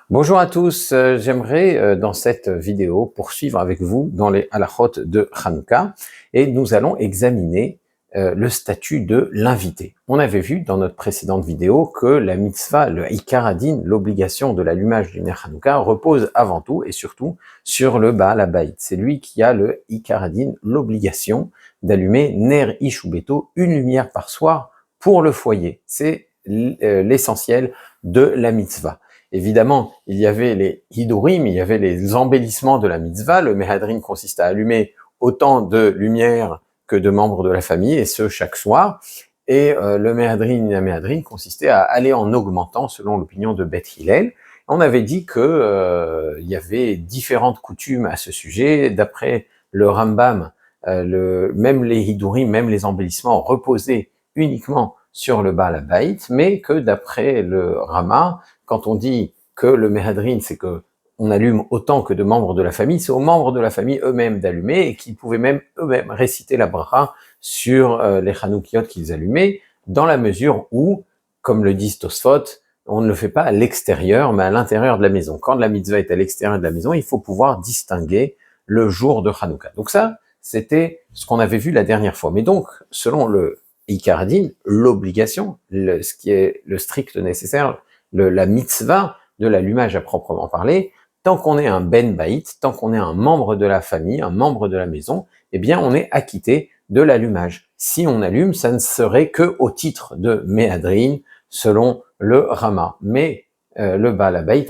Bonjour à tous, j'aimerais dans cette vidéo poursuivre avec vous dans les halachot de Hanouka et nous allons examiner le statut de l'invité. On avait vu dans notre précédente vidéo que la mitzvah, le Ikar Hadin, l'obligation de l'allumage du Ner Hanouka repose avant tout et surtout sur le Baal HaBayit. C'est lui qui a le Ikar Hadin, l'obligation d'allumer Ner Ish ou Beto, une lumière par soir pour le foyer. C'est l'essentiel de la mitzvah. Évidemment, il y avait les hidurim, il y avait les embellissements de la mitzvah. Le mehadrin consiste à allumer autant de lumière que de membres de la famille, et ce, chaque soir. Et le mehadrin, la mehadrin consistait à aller en augmentant, selon l'opinion de Beth Hillel. On avait dit que il y avait différentes coutumes à ce sujet. D'après le Rambam, même les hidurim, même les embellissements reposaient uniquement sur le Baal HaBayit, mais que d'après le Rama, quand on dit que le mehadrin, c'est que on allume autant que de membres de la famille, c'est aux membres de la famille eux-mêmes d'allumer et qu'ils pouvaient même eux-mêmes réciter la bracha sur les chanoukiot qu'ils allumaient, dans la mesure où, comme le disent Tosfot, on ne le fait pas à l'extérieur, mais à l'intérieur de la maison. Quand la mitzvah est à l'extérieur de la maison, il faut pouvoir distinguer le jour de Hanouka. Donc ça, c'était ce qu'on avait vu la dernière fois. Mais donc, selon le Ikar Hadin, l'obligation, ce qui est le strict nécessaire, la mitzvah de l'allumage à proprement parler, tant qu'on est un ben baït, tant qu'on est un membre de la famille, un membre de la maison, eh bien on est acquitté de l'allumage. Si on allume, ça ne serait que au titre de méhadrin, selon le Rama. Mais le Baal HaBayit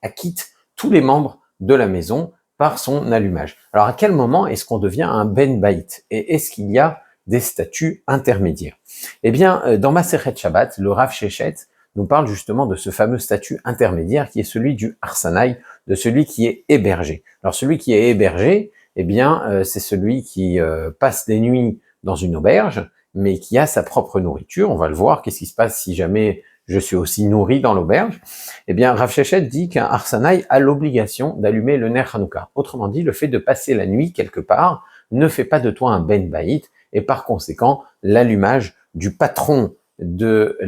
acquitte tous les membres de la maison par son allumage. Alors à quel moment est-ce qu'on devient un ben baït? Et est-ce qu'il y a des statuts intermédiaires? Eh bien, dans Masechet Shabbat, le Rav Sheshet nous parle justement de ce fameux statut intermédiaire qui est celui du Harsanai, de celui qui est hébergé. Alors celui qui est hébergé, eh bien, c'est celui qui passe des nuits dans une auberge, mais qui a sa propre nourriture. On va le voir, qu'est-ce qui se passe si jamais je suis aussi nourri dans l'auberge? Eh bien, Rav Sheshet dit qu'un Harsanai a l'obligation d'allumer le Ner Hanouka. Autrement dit, le fait de passer la nuit quelque part ne fait pas de toi un ben baït, et par conséquent, l'allumage du patron de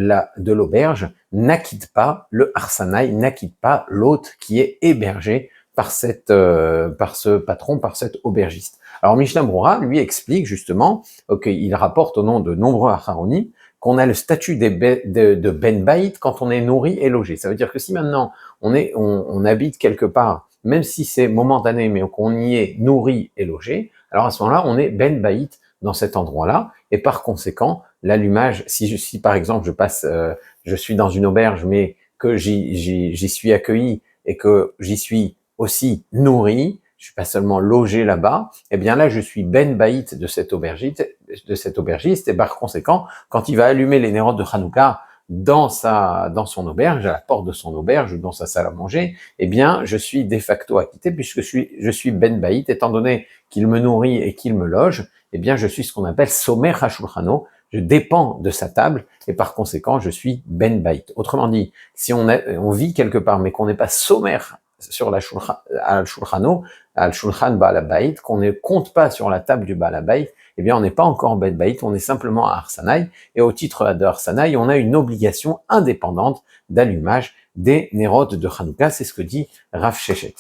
l'auberge n'acquitte pas le harsanai, n'acquitte pas l'hôte qui est hébergé par ce patron, par cet aubergiste. Alors Mishnah Brura lui explique justement qu'il rapporte au nom de nombreux acharonim qu'on a le statut de ben baït quand on est nourri et logé. Ça veut dire que si maintenant on habite quelque part, même si c'est momentané, mais qu'on y est nourri et logé, alors à ce moment-là, on est ben baït dans cet endroit-là, et par conséquent, l'allumage, si par exemple je suis dans une auberge, mais que j'y suis accueilli et que j'y suis aussi nourri, je suis pas seulement logé là-bas, eh bien là je suis ben baït de cet aubergiste, et par conséquent, quand il va allumer les nérodes de Hanouka dans son auberge, à la porte de son auberge ou dans sa salle à manger, eh bien je suis de facto acquitté puisque je suis ben baït, étant donné qu'il me nourrit et qu'il me loge, eh bien je suis ce qu'on appelle somer hashulchano, je dépends de sa table et par conséquent je suis ben baït. Autrement dit, si on vit quelque part mais qu'on n'est pas somer sur la shulchano, al shulchan baal habayit, qu'on ne compte pas sur la table du baal habayit, eh bien on n'est pas encore ben baït, on est simplement à harsanai, et au titre de harsanai, on a une obligation indépendante d'allumage des nérodes de Hanouka, c'est ce que dit Rav Sheshet.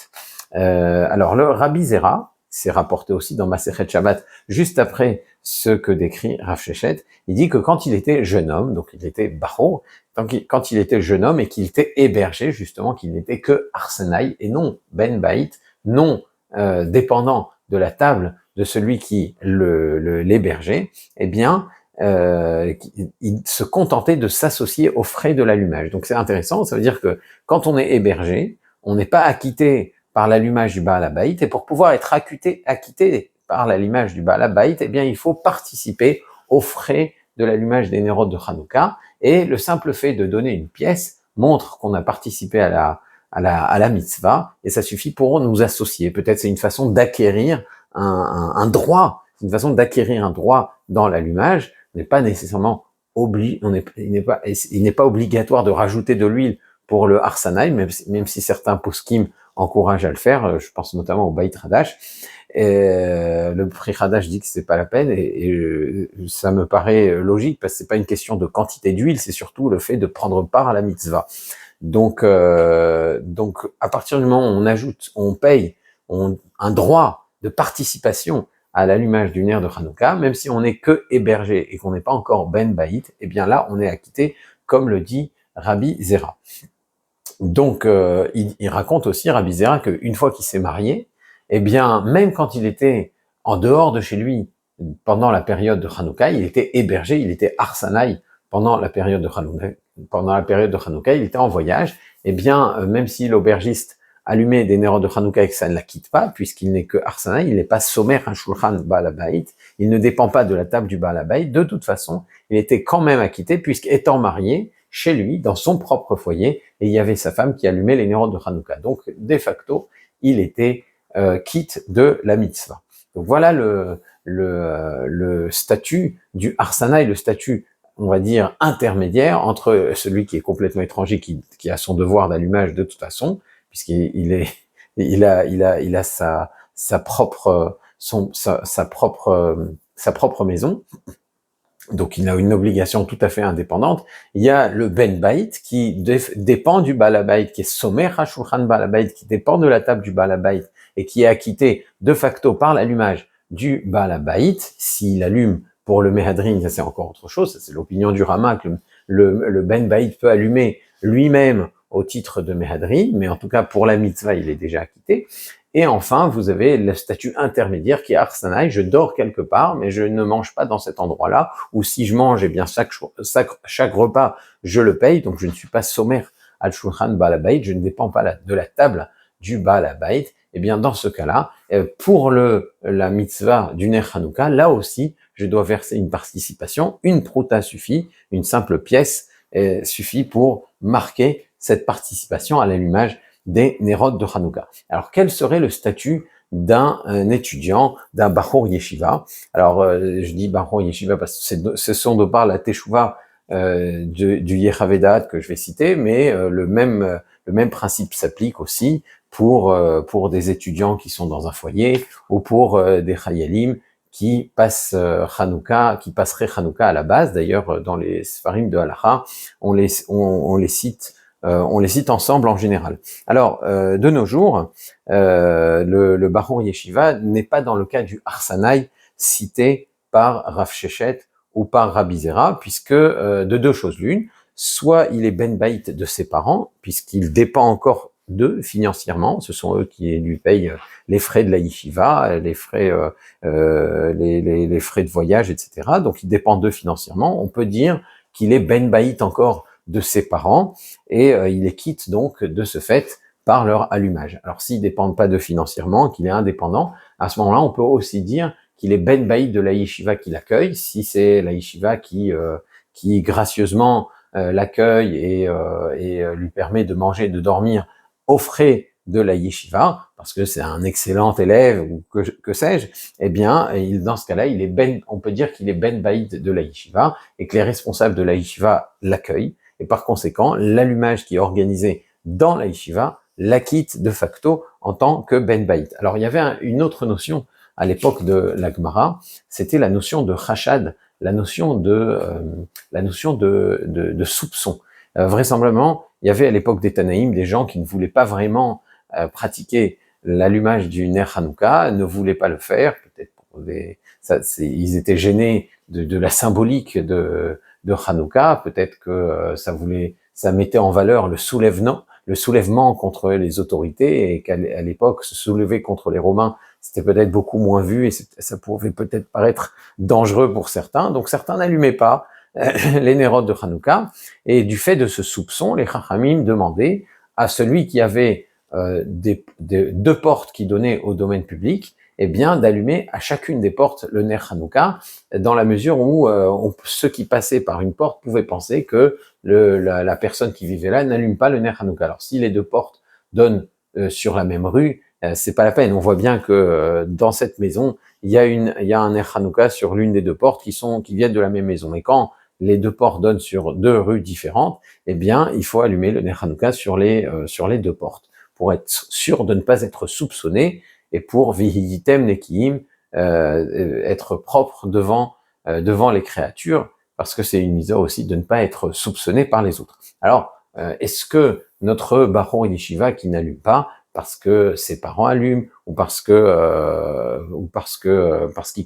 Alors le Rabbi Zera, c'est rapporté aussi dans Masechet Shabbat, juste après ce que décrit Rav Sheshet, il dit que quand il était jeune homme, donc il était bachor, quand il était jeune homme et qu'il était hébergé, justement, qu'il n'était que harsanai et non ben baït, non dépendant de la table de celui qui l'hébergeait, eh bien, il se contentait de s'associer aux frais de l'allumage. Donc c'est intéressant, ça veut dire que quand on est hébergé, on n'est pas acquitté par l'allumage du Baal HaBayit, et pour pouvoir être acquitté par l'allumage du Baal HaBayit, eh bien, il faut participer aux frais de l'allumage des nérodes de Hanouka, et le simple fait de donner une pièce montre qu'on a participé à la mitzvah, et ça suffit pour nous associer. Peut-être c'est une façon d'acquérir un droit, c'est une façon d'acquérir un droit dans l'allumage. On n'est pas nécessairement il n'est pas obligatoire de rajouter de l'huile pour le harsanai, même si certains poskim encouragent à le faire, je pense notamment au Beit Hadash. Le Pri Hadash dit que c'est pas la peine, et ça me paraît logique, parce que c'est pas une question de quantité d'huile, c'est surtout le fait de prendre part à la mitzvah. Donc, à partir du moment où on paye un droit de participation à l'allumage du ner de Hanouka, même si on n'est que hébergé et qu'on n'est pas encore ben baït, eh bien là, on est acquitté, comme le dit Rabbi Zera. Donc, il raconte aussi, Rabbi Zera, qu'une fois qu'il s'est marié, eh bien, même quand il était en dehors de chez lui, pendant la période de Hanouka, il était hébergé, il était arsanaï pendant la période de Hanouka, il était en voyage, eh bien, même si l'aubergiste allumait des nérodes de Hanouka et que ça ne la quitte pas, puisqu'il n'est que arsanaï, il n'est pas sommaire un shulchan Baal Habayit, il ne dépend pas de la table du Baal Habayit, de toute façon, il était quand même acquitté, puisqu'étant marié, chez lui, dans son propre foyer, et il y avait sa femme qui allumait les nérodes de Hanouka. Donc, de facto, il était quitte de la mitzvah. Donc voilà le statut du arsana et le statut, on va dire, intermédiaire entre celui qui est complètement étranger, qui a son devoir d'allumage de toute façon, puisqu'il a sa propre maison. Donc il a une obligation tout à fait indépendante. Il y a le Ben Baït qui dépend du Baal Habayit, qui est sommaire HaShulchan Baal Habayit, qui dépend de la table du Baal Habayit et qui est acquitté de facto par l'allumage du Baal Habayit. S'il allume pour le Mehadrin, ça c'est encore autre chose, ça c'est l'opinion du Rama, que le Ben Baït peut allumer lui-même au titre de Mehadrin, mais en tout cas pour la mitzvah il est déjà acquitté. Et enfin, vous avez le statut intermédiaire qui est Arsanaï, je dors quelque part, mais je ne mange pas dans cet endroit-là, ou si je mange, eh bien chaque repas, je le paye, donc je ne suis pas sommaire al-Shulchan Baal Habayit, je ne dépends pas de la table du Baal Habayit. Eh bien, dans ce cas-là, pour la mitzvah du Ner Hanouka, là aussi, je dois verser une participation, une prouta suffit, une simple pièce suffit pour marquer cette participation à l'allumage des Nérod de Hanouka. Alors, quel serait le statut d'un étudiant, d'un Bachor Yeshiva? Alors, je dis Bachor Yeshiva parce que ce sont de par la Teshuvah du Yechavedat que je vais citer, mais le même principe s'applique aussi pour des étudiants qui sont dans un foyer ou pour des Chayalim qui passeraient Hanouka à la base. D'ailleurs, dans les Sfarim de Halacha, on les cite ensemble en général. Alors, de nos jours, le Bachor Yeshiva n'est pas dans le cas du Arsanaï cité par Rav Shechet ou par Rabbi Zera, puisque de deux choses l'une, soit il est ben baït de ses parents, puisqu'il dépend encore d'eux financièrement, ce sont eux qui lui payent les frais de la yeshiva, les frais de voyage, etc. Donc il dépend d'eux financièrement. On peut dire qu'il est ben baït encore de ses parents, et il est quitte donc de ce fait par leur allumage. Alors s'ils dépendent pas d'eux financièrement, qu'il est indépendant, à ce moment-là, on peut aussi dire qu'il est ben baït de la yeshiva qui l'accueille, si c'est la yeshiva qui gracieusement l'accueille et lui permet de manger, de dormir aux frais de la yeshiva, parce que c'est un excellent élève ou que sais-je, eh bien, dans ce cas-là, on peut dire qu'il est ben baït de la yeshiva et que les responsables de la yeshiva l'accueillent. Et par conséquent, l'allumage qui est organisé dans la yeshiva l'acquitte de facto en tant que ben baït. Alors il y avait une autre notion à l'époque de la Gemara, c'était la notion de chashad, la notion de soupçon. Vraisemblablement, il y avait à l'époque des Tanaïm des gens qui ne voulaient pas vraiment pratiquer l'allumage du Ner Hanouka, ne voulaient pas le faire, peut-être ils étaient gênés de la symbolique de Hanouka, peut-être que ça mettait en valeur le soulèvement contre les autorités, et qu'à l'époque, se soulever contre les Romains, c'était peut-être beaucoup moins vu, et ça pouvait peut-être paraître dangereux pour certains, donc certains n'allumaient pas les nérodes de Hanouka, et du fait de ce soupçon, les Chachamim demandaient à celui qui avait deux portes qui donnaient au domaine public, eh bien, d'allumer à chacune des portes le Ner Hanouka, dans la mesure où ceux qui passaient par une porte pouvaient penser que la personne qui vivait là n'allume pas le Ner Hanouka. Alors, si les deux portes donnent sur la même rue, c'est pas la peine. On voit bien que dans cette maison, il y a un Ner Hanouka sur l'une des deux portes qui viennent de la même maison. Et quand les deux portes donnent sur deux rues différentes, eh bien, il faut allumer le Ner Hanouka sur les deux portes, pour être sûr de ne pas être soupçonné, et pour vihiditem nekiim, être propre devant les créatures, parce que c'est une mise aussi de ne pas être soupçonné par les autres. Alors, Est-ce que notre Bahor Yeshiva qui n'allume pas parce que ses parents allument ou parce qu'il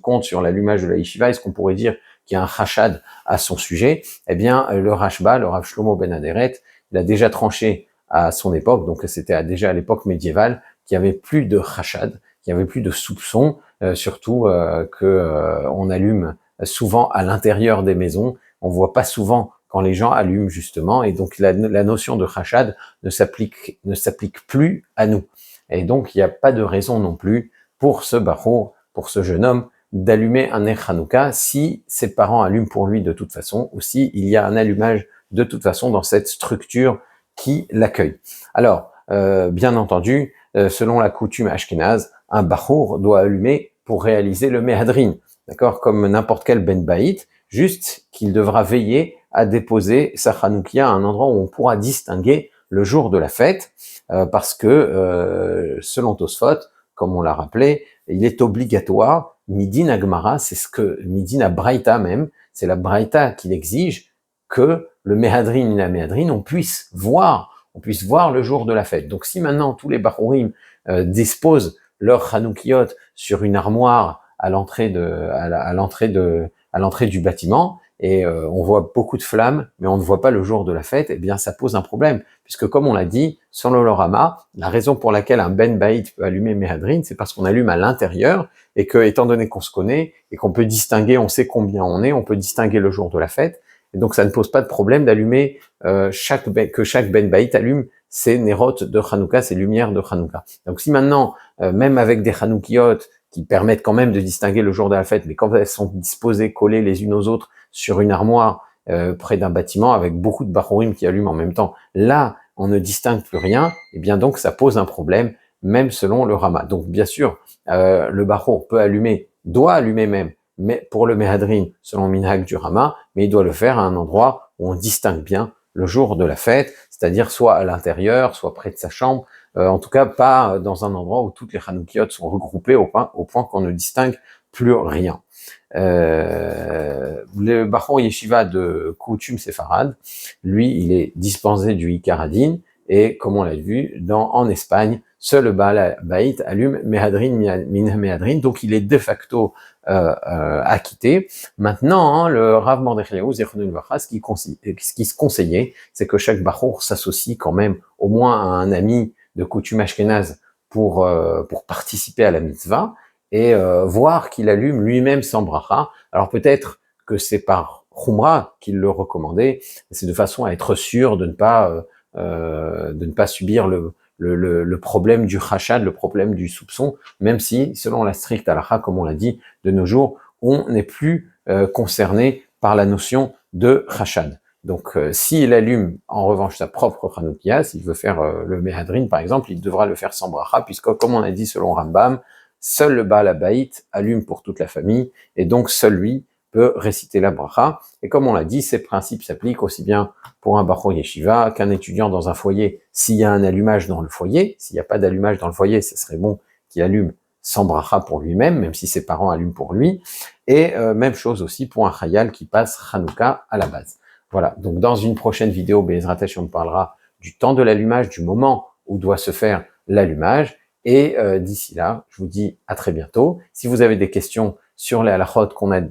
compte sur l'allumage de la Yeshiva, est-ce qu'on pourrait dire qu'il y a un chashad à son sujet? Eh bien, le Rashba, le Rav Shlomo Ben Aderet, il a déjà tranché à son époque, donc c'était déjà à l'époque médiévale, qu'il n'y avait plus de chashad, qu'il n'y avait plus de soupçons, surtout on allume souvent à l'intérieur des maisons. On voit pas souvent quand les gens allument justement, et donc la notion de chashad ne s'applique plus à nous. Et donc il n'y a pas de raison non plus pour ce Bahor, pour ce jeune homme, d'allumer un Ner Hanouka si ses parents allument pour lui de toute façon, ou si il y a un allumage de toute façon dans cette structure qui l'accueille. Alors, bien entendu, selon la coutume ashkénaze, un Bahor doit allumer pour réaliser le Mehadrin, d'accord, comme n'importe quel Ben Baït, juste qu'il devra veiller à déposer sa Hanoukia à un endroit où on pourra distinguer le jour de la fête, parce que, selon Tosfot, comme on l'a rappelé, il est obligatoire, Midin Agmara, c'est ce que, Midin Braïta même, c'est la Braïta qui l'exige, que le Mehadrin et la Mehadrin, on puisse voir le jour de la fête. Donc si maintenant tous les Bahurim disposent leur Hanoukiot sur une armoire à l'entrée du bâtiment, et on voit beaucoup de flammes, mais on ne voit pas le jour de la fête, eh bien ça pose un problème, puisque comme on l'a dit, sur l'Olorama, la raison pour laquelle un Ben Baït peut allumer Mehadrin, c'est parce qu'on allume à l'intérieur, et que, étant donné qu'on se connaît, et qu'on peut distinguer, on sait combien on peut distinguer le jour de la fête, et donc ça ne pose pas de problème d'allumer que chaque Ben Baït allume ses nérotes de Hanouka, ses lumières de Hanouka. Donc si maintenant, même avec des Hanoukiot qui permettent quand même de distinguer le jour de la fête, mais quand elles sont disposées, collées les unes aux autres sur une armoire près d'un bâtiment avec beaucoup de Bahurim qui allument en même temps, là on ne distingue plus rien, et bien donc ça pose un problème, même selon le Rama. Donc bien sûr, le Bahur peut allumer, doit allumer même, mais pour le Mehadrin, selon le Minhag du Rama, mais il doit le faire à un endroit où on distingue bien le jour de la fête, c'est-à-dire soit à l'intérieur, soit près de sa chambre, en tout cas pas dans un endroit où toutes les Hanoukiot sont regroupées au point qu'on ne distingue plus rien. Le Bahor Yeshiva de Koutum Sefarad, lui, il est dispensé du Ikaradin, et comme on l'a vu, en Espagne, seul Baal Baït allume Mehadrin min Mehadrin, donc il est de facto acquitté. Maintenant, le Rav Mordechai Zechron Livracha, ce qui se conseillait, c'est que chaque Bahor s'associe quand même au moins à un ami de Koutum Ashkenaz pour participer à la mitzvah, et voir qu'il allume lui-même sans bracha. Alors peut-être que c'est par Khumra qu'il le recommandait, c'est de façon à être sûr de ne pas subir le problème du chashad, le problème du soupçon, même si, selon la stricte halakha, comme on l'a dit, de nos jours, on n'est plus concerné par la notion de chashad. Donc, s'il allume en revanche sa propre Hanoukia, s'il veut faire le Mehadrin par exemple, il devra le faire sans bracha, puisque, comme on a dit selon Rambam, seul le Baal Habayit allume pour toute la famille, et donc seul lui peut réciter la bracha. Et comme on l'a dit, ces principes s'appliquent aussi bien pour un Bahor Yeshiva qu'un étudiant dans un foyer. S'il y a un allumage dans le foyer, s'il n'y a pas d'allumage dans le foyer, ce serait bon qu'il allume sans bracha pour lui-même, même si ses parents allument pour lui. Et même chose aussi pour un Chayal qui passe Hanouka à la base. Voilà, donc dans une prochaine vidéo, Be'ezrat Hashem, on parlera du temps de l'allumage, du moment où doit se faire l'allumage. Et d'ici là, je vous dis à très bientôt. Si vous avez des questions sur les halachot qu'on a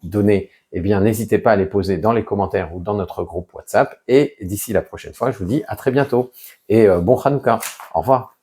données, eh bien n'hésitez pas à les poser dans les commentaires ou dans notre groupe WhatsApp. Et d'ici la prochaine fois, je vous dis à très bientôt. Et bon Hanouka. Au revoir.